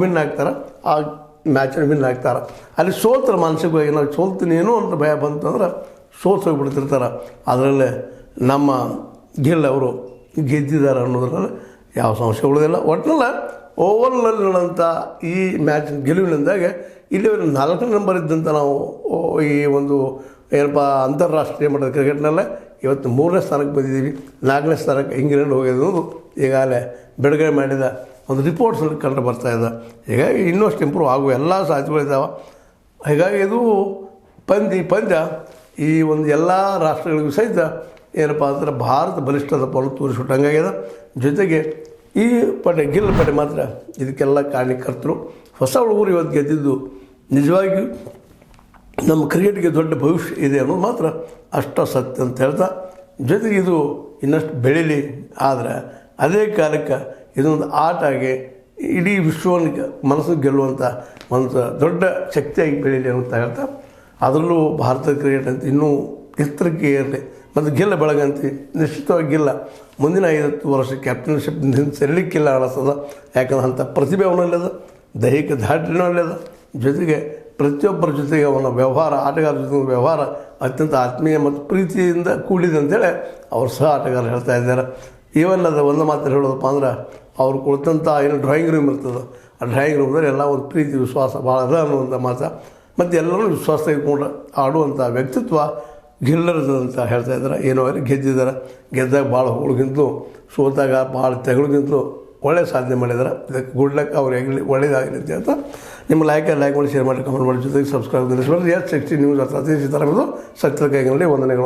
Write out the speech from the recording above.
Win ಆಗ್ತಾರೆ, ಆ ಮ್ಯಾಚನ್ನು win ಆಗ್ತಾರೆ. ಅಲ್ಲಿ ಸೋಲ್ತಾರೆ ಮಾನಸಿಕವಾಗಿ. ನಾವು ಸೋಲ್ತೀನಿ ಏನೋ ಅಂತ ಭಯ ಬಂತಂದ್ರೆ ಹೋಗಿಬಿಡ್ತಿರ್ತಾರೆ. ಅದರಲ್ಲೇ ನಮ್ಮ ಗಿಲ್ ಅವರು ಗೆದ್ದಿದ್ದಾರೆ ಅನ್ನೋದ್ರಲ್ಲಿ ಯಾವ ಸಂಶಯ ಉಳಿದಿಲ್ಲ. ಒಟ್ಟಿನಲ್ಲಿ ಓವರ್ನಲ್ಲಿ ನಡೆದಂಥ ಈ ಮ್ಯಾಚ್ ಗೆಲುವಿನಿಂದಾಗ ಇಲ್ಲಿ 4ನೇ ನಂಬರ್ ಇದ್ದಂಥ ನಾವು ಈ ಒಂದು ಏನಪ್ಪ ಅಂತಾರಾಷ್ಟ್ರೀಯ ಮಟ್ಟದ ಕ್ರಿಕೆಟ್ನಲ್ಲೇ ಇವತ್ತು 3ನೇ ಸ್ಥಾನಕ್ಕೆ ಬಂದಿದ್ದೀವಿ. 4ನೇ ಸ್ಥಾನಕ್ಕೆ ಇಂಗ್ಲೆಂಡ್ ಹೋಗಿದ್ದು ಈಗಾಗಲೇ ಬಿಡುಗಡೆ ಮಾಡಿದ ಒಂದು ರಿಪೋರ್ಟ್ಸಲ್ಲಿ ಕಂಡು ಬರ್ತಾಯಿದೆ. ಹೀಗಾಗಿ ಇನ್ನಷ್ಟು ಇಂಪ್ರೂವ್ ಆಗುವ ಎಲ್ಲ ಸಾಧ್ಯತೆಗಳಿದ್ದಾವೆ. ಹೀಗಾಗಿ ಇದು ಪಂದ್ಯ ಈ ಒಂದು ಎಲ್ಲ ರಾಷ್ಟ್ರಗಳಿಗೂ ಸಹಿತ ಏನಪ್ಪ ಅಂದ್ರೆ ಭಾರತ ಬಲಿಷ್ಠದ ಪಟ್ಟು ತೋರಿಸಿಬಿಟ್ಟಂಗಾಗಿದೆ. ಜೊತೆಗೆ ಈ ಗಿಲ್ ಪಡೆ ಮಾತ್ರ ಇದಕ್ಕೆಲ್ಲ ಕಾರಣಕರ್ತರು. ಹೊಸ ಹುಡುಗರು ಇವತ್ತು ಗೆದ್ದಿದ್ದು ನಿಜವಾಗಿಯೂ ನಮ್ಮ ಕ್ರಿಕೆಟ್ಗೆ ದೊಡ್ಡ ಭವಿಷ್ಯ ಇದೆ ಅನ್ನೋದು ಮಾತ್ರ ಅಷ್ಟ ಸತ್ಯ ಅಂತ ಹೇಳ್ತಾ, ಜೊತೆಗೆ ಇದು ಇನ್ನಷ್ಟು ಬೆಳೀಲಿ. ಆದರೆ ಅದೇ ಕಾಲಕ್ಕೆ ಇದೊಂದು ಆಟ ಆಗಿ ಇಡೀ ವಿಶ್ವವನ್ನು ಮನಸ್ಸಿಗೆ ಗೆಲ್ಲುವಂಥ ಒಂದು ದೊಡ್ಡ ಶಕ್ತಿಯಾಗಿ ಬೆಳೀಲಿ ಅಂತ ಹೇಳ್ತಾ, ಅದರಲ್ಲೂ ಭಾರತದ ಕ್ರಿಕೆಟ್ ಅಂತ ಇನ್ನೂ ಎತ್ತರಕ್ಕೆ ಇರಲಿ ಮತ್ತು ಗೆಲ್ಲ ಬೆಳಗಂತ ನಿಶ್ಚಿತವಾಗಿ ಗೆಲ್ಲ ಮುಂದಿನ 50 ವರ್ಷ ಕ್ಯಾಪ್ಟನ್ಶಿಪ್ ಸರಿಲಿಕ್ಕಿಲ್ಲ ಅನ್ನಿಸ್ತದ. ಯಾಕಂದ್ರೆ ಅಂಥ ಪ್ರತಿಭೆ ಅವನಲ್ಲದ, ದೈಹಿಕ ದಾಢ್ರ್ಯನೂ ಅಲ್ಲದ, ಜೊತೆಗೆ ಪ್ರತಿಯೊಬ್ಬರ ಜೊತೆಗೆ ಅವನ ವ್ಯವಹಾರ, ಆಟಗಾರರ ಜೊತೆ ವ್ಯವಹಾರ ಅತ್ಯಂತ ಆತ್ಮೀಯ ಮತ್ತು ಪ್ರೀತಿಯಿಂದ ಕೂಡಿದೆ ಅಂತೇಳಿ ಅವ್ರು ಸಹ ಆಟಗಾರರು ಹೇಳ್ತಾ ಇದ್ದಾರೆ. ಇವನ್ನದ ಒಂದು ಮಾತು ಹೇಳೋದಪ್ಪ ಅಂದ್ರೆ ಅವ್ರು ಕೊಡ್ತಂಥ ಏನು ಡ್ರಾಯಿಂಗ್ ರೂಮ್ ಇರ್ತದೆ, ಆ ಡ್ರಾಯಿಂಗ್ ರೂಮ್ದಲ್ಲಿ ಎಲ್ಲ ಒಂದು ಪ್ರೀತಿ ವಿಶ್ವಾಸ ಭಾಳ ಅದ ಅನ್ನುವಂಥ ಮಾತು ಮತ್ತು ಎಲ್ಲರೂ ವಿಶ್ವಾಸ ತೆಗೆದುಕೊಂಡು ಆಡುವಂಥ ವ್ಯಕ್ತಿತ್ವ ಗೆಲ್ಲರದು ಅಂತ ಹೇಳ್ತಾ ಇದ್ದಾರೆ. ಏನೋ ಗೆದ್ದಿದ್ದಾರೆ. ಗೆದ್ದಾಗ ಭಾಳ ಹೋಳಿಗಿಂತಲೂ ಸೋತಾಗ ಭಾಳ ತೆಗಳಿಗಿಂತಲೂ ಒಳ್ಳೆಯ ಸಾಧನೆ ಮಾಡಿದ್ದಾರೆ. ಇದಕ್ಕೆ ಗುಡ್ ಲಕ್, ಅವ್ರಿಗೆ ಒಳ್ಳೆಯದಾಗಲಿ ಅಂತ ಹೇಳ್ತಾ ನಿಮ್ಮ ಲೈಕ್ ಮಾಡಿ, ಶೇರ್ ಮಾಡಿ, ಕಮೆಂಟ್ ಮಾಡಿ, ಜೊತೆಗೆ ಸಬ್ಸ್ಕ್ರೈಬ್ ನಿಲ್ಲಿಸಬಾರ್ದು. S60 ನ್ಯೂಸ್ ಅರ್ಥ ಸೀತಾರಾಮದು ಸತ್ಯದ ಕೈಗಳಲ್ಲಿ ವಂದನೆಗಳು.